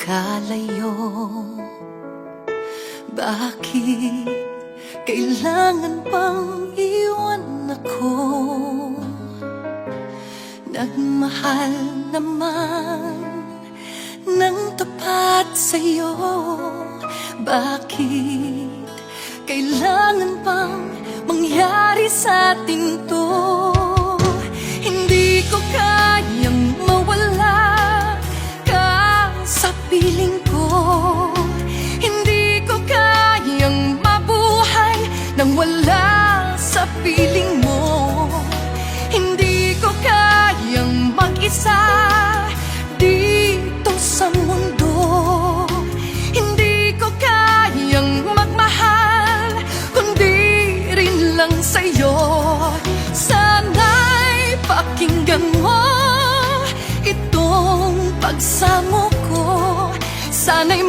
magkalayo? Bakit kailangan pang iwan ako? Nagmahal naman ng tapat sa'yo. Bakit kailangan pang mangyari sa atin to? Hindi ko kayang mawala ka sa piling ko. Hindi ko kayang mabuhay nang wala sa piling mo. Hindi ko kayang mag-isa dito sa mundo. Hindi ko kayang magmahal kundi rin lang sa'yo. Sana'y pakinggan mo itong pagsamo ko. Sana'y